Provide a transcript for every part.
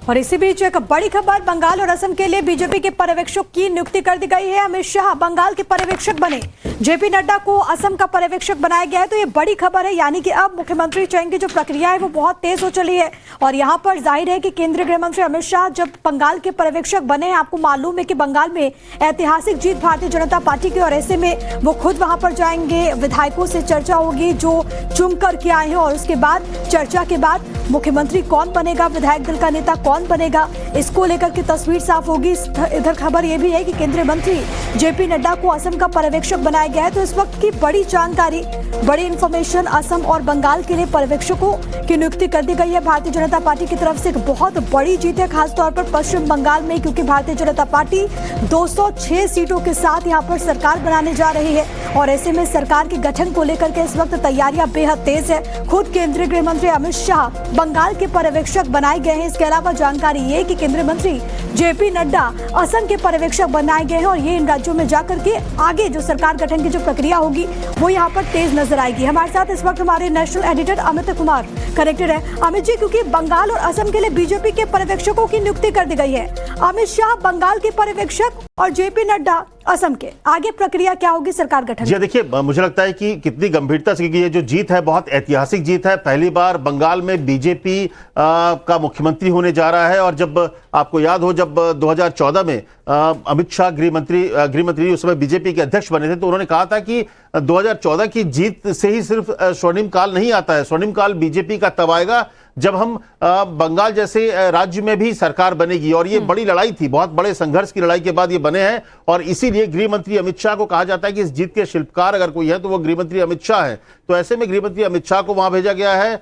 और इसी बीच एक बड़ी खबर, बंगाल और असम के लिए बीजेपी के पर्यवेक्षक की नियुक्ति कर दी गई है। अमित शाह बंगाल के पर्यवेक्षक बने, जेपी नड्डा को असम का पर्यवेक्षक बनाया गया है। तो ये बड़ी खबर है, यानी कि अब मुख्यमंत्री चयन की जो प्रक्रिया है वो बहुत तेज हो चली है। और यहाँ पर जाहिर है कि केंद्रीय गृह मंत्री अमित शाह जब बंगाल के पर्यवेक्षक बने हैं, आपको मालूम है कि बंगाल में ऐतिहासिक जीत भारतीय जनता पार्टी की, और ऐसे में वो खुद वहां पर जाएंगे, विधायकों से चर्चा होगी जो चुन कर के आए हैं, और उसके बाद चर्चा के बाद मुख्यमंत्री कौन बनेगा, विधायक दल का नेता कौन बनेगा, इसको लेकर के तस्वीर साफ होगी। इधर खबर यह भी है कि केंद्रीय मंत्री जेपी नड्डा को असम का पर्यवेक्षक बनाया गया है। तो इस वक्त की बड़ी जानकारी, बड़ी इंफॉर्मेशन, असम और बंगाल के लिए पर्यवेक्षकों की नियुक्ति कर दी गई है। भारतीय जनता पार्टी की तरफ से एक बहुत बड़ी जीत है, खासतौर पर पश्चिम बंगाल में, क्योंकि भारतीय जनता पार्टी 206 सीटों के साथ यहाँ पर सरकार बनाने जा रही है। और ऐसे में सरकार के गठन को लेकर के इस वक्त तैयारियां बेहद तेज है। खुद केंद्रीय गृह मंत्री अमित शाह बंगाल के पर्यवेक्षक बनाए गए हैं। इसके अलावा जानकारी ये कि केंद्रीय मंत्री जेपी नड्डा असम के पर्यवेक्षक बनाए गए हैं, और ये इन राज्यों में जाकर के आगे जो सरकार गठन की जो प्रक्रिया होगी वो यहाँ पर तेज नजर आएगी। हमारे साथ इस वक्त हमारे national editor Amit Kumar connected है। अमित जी, क्योंकि बंगाल और असम के लिए बीजेपी के पर्यवेक्षकों की नियुक्ति कर दी गई है, अमित शाह बंगाल के पर्यवेक्षक और जेपी नड्डा असम के, आगे प्रक्रिया क्या होगी सरकार गठन? जी देखिए, मुझे लगता है कि कितनी गंभीरता से, क्योंकि ये जो जीत है बहुत ऐतिहासिक जीत है। पहली बार बंगाल में बीजेपी का मुख्यमंत्री होने जा रहा है। और जब आपको याद हो, जब 2014 में अमित शाह गृहमंत्री उस समय बीजेपी के अध्यक्ष बने थे, तो उन्होंने कहा था कि 2014 की जीत से ही सिर्फ स्वर्णिम काल नहीं आता है, स्वर्णिम काल बीजेपी का तब आएगा जब हम बंगाल जैसे राज्य में भी सरकार बनेगी। और ये बड़ी लड़ाई थी, बहुत बड़े संघर्ष की लड़ाई के बाद ये बने हैं। और इसीलिए गृह मंत्री अमित शाह को कहा जाता है कि इस जीत के शिल्पकार अगर कोई है तो वो गृह मंत्री अमित शाह है। तो ऐसे में गृह मंत्री अमित शाह को वहां भेजा गया है।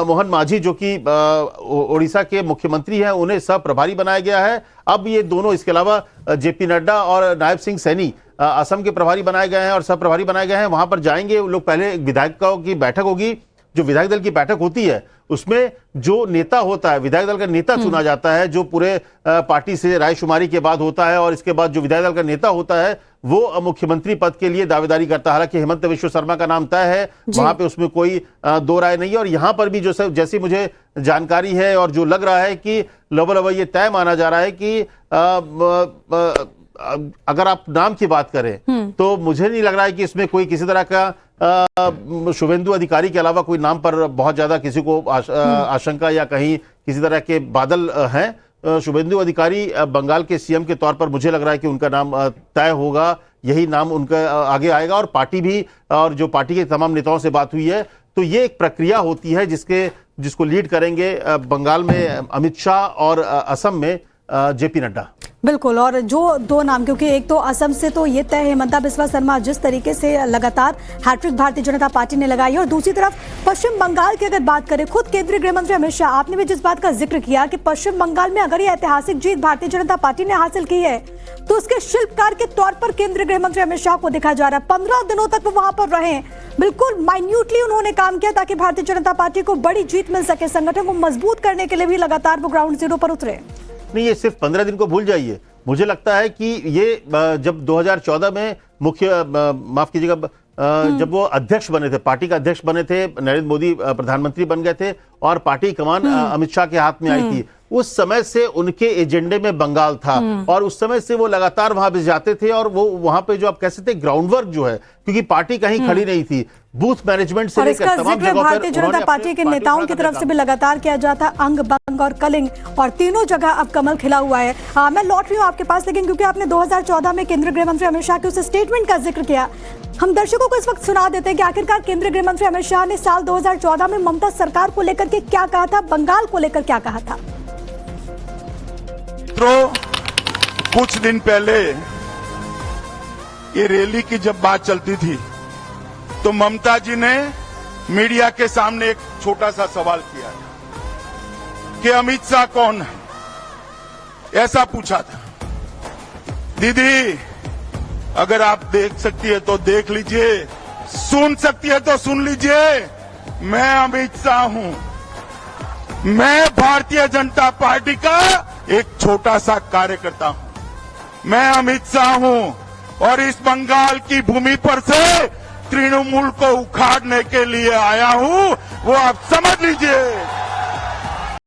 मोहन मांझी जो कि ओडिशा के मुख्यमंत्री हैं, उन्हें सह प्रभारी बनाया गया है। अब ये दोनों, इसके अलावा जेपी नड्डा और नायब सिंह सैनी असम के प्रभारी बनाए गए हैं और सह प्रभारी बनाए गए हैं। वहां पर जाएंगे लोग। पहले विधायकों की बैठक होगी, जो विधायक दल की बैठक होती है उसमें जो नेता होता है, विधायक दल का नेता चुना जाता है, जो पूरे पार्टी से रायशुमारी के बाद होता है। और इसके बाद जो विधायक दल का नेता होता है वो मुख्यमंत्री पद के लिए दावेदारी करता है। हालांकि हेमंत बिश्व शर्मा का नाम तय है, वहां पे उसमें कोई दो राय नहीं है। और यहां पर भी जो जैसी मुझे जानकारी है और जो लग रहा है कि लगभग ये तय माना जा रहा है कि अगर आप नाम की बात करें तो मुझे नहीं लग रहा है कि इसमें कोई किसी तरह का शुभेंदु अधिकारी के अलावा कोई नाम पर बहुत ज्यादा किसी को आशंका या कहीं किसी तरह के बादल हैं। शुभेंदु अधिकारी बंगाल के सीएम के तौर पर मुझे लग रहा है कि उनका नाम तय होगा, यही नाम उनका आगे आएगा। और पार्टी भी, और जो पार्टी के तमाम नेताओं से बात हुई है, तो ये एक प्रक्रिया होती है जिसको लीड करेंगे बंगाल में अमित शाह और असम में जेपी नड्डा। बिल्कुल। और जो दो नाम, क्योंकि एक तो असम से तो ये तय, हेमंता बिस्वा शर्मा जिस तरीके से लगातार हैट्रिक भारतीय जनता पार्टी ने लगाई है, और दूसरी तरफ पश्चिम बंगाल की अगर बात करें, खुद केंद्रीय गृह मंत्री अमित शाह, आपने भी जिस बात का जिक्र किया कि पश्चिम बंगाल में अगर ये ऐतिहासिक जीत भारतीय जनता पार्टी ने हासिल की है तो उसके शिल्पकार के तौर पर केंद्रीय गृह मंत्री अमित शाह को देखा जा रहा है। 15 दिनों तक वो वहां पर रहे, बिल्कुल माइन्यूटली उन्होंने काम किया ताकि भारतीय जनता पार्टी को बड़ी जीत मिल सके। संगठन को मजबूत करने के लिए भी लगातार वो ग्राउंड जीरो पर उतरे। नहीं, ये सिर्फ 15 दिन को भूल जाइए। मुझे लगता है कि ये जब 2014 में माफ कीजिएगा, जब वो अध्यक्ष बने थे, पार्टी का अध्यक्ष बने थे, नरेंद्र मोदी प्रधानमंत्री बन गए थे और पार्टी कमान अमित शाह के हाथ में आई थी, उस समय से उनके एजेंडे में बंगाल था। और उस समय से वो लगातार वहां पे जाते थे। और वो वहां पे जो आप कह सकते हैं ग्राउंड वर्क जो है, क्योंकि पार्टी कहीं खड़ी नहीं थी, बूथ मैनेजमेंट से लेकर तमाम जगहों पर भारतीय जनता पार्टी के नेताओं की तरफ से भी लगातार किया जाता, अंग बंग और कलिंग, और तीनों जगह अब कमल खिला हुआ है। मैं लौट रही हूँ आपके पास, लेकिन क्योंकि आपने 2014 में केंद्रीय गृह मंत्री अमित शाह के उस स्टेटमेंट का जिक्र किया, हम दर्शकों को इस वक्त सुना देते हैं कि आखिरकार केंद्रीय गृह मंत्री अमित शाह ने साल 2014 में ममता सरकार को लेकर के क्या कहा था, बंगाल को लेकर क्या कहा था। कुछ दिन पहले ये रैली की जब बात चलती थी तो ममता जी ने मीडिया के सामने एक छोटा सा सवाल किया कि अमित शाह कौन है, ऐसा पूछा था। दीदी, अगर आप देख सकती है तो देख लीजिए, सुन सकती है तो सुन लीजिए, मैं अमित शाह हूं। मैं भारतीय जनता पार्टी का एक छोटा सा कार्यकर्ता हूं। मैं अमित शाह हूं और इस बंगाल की भूमि पर से तृणमूल को उखाड़ने के लिए आया हूं, वो आप समझ लीजिए।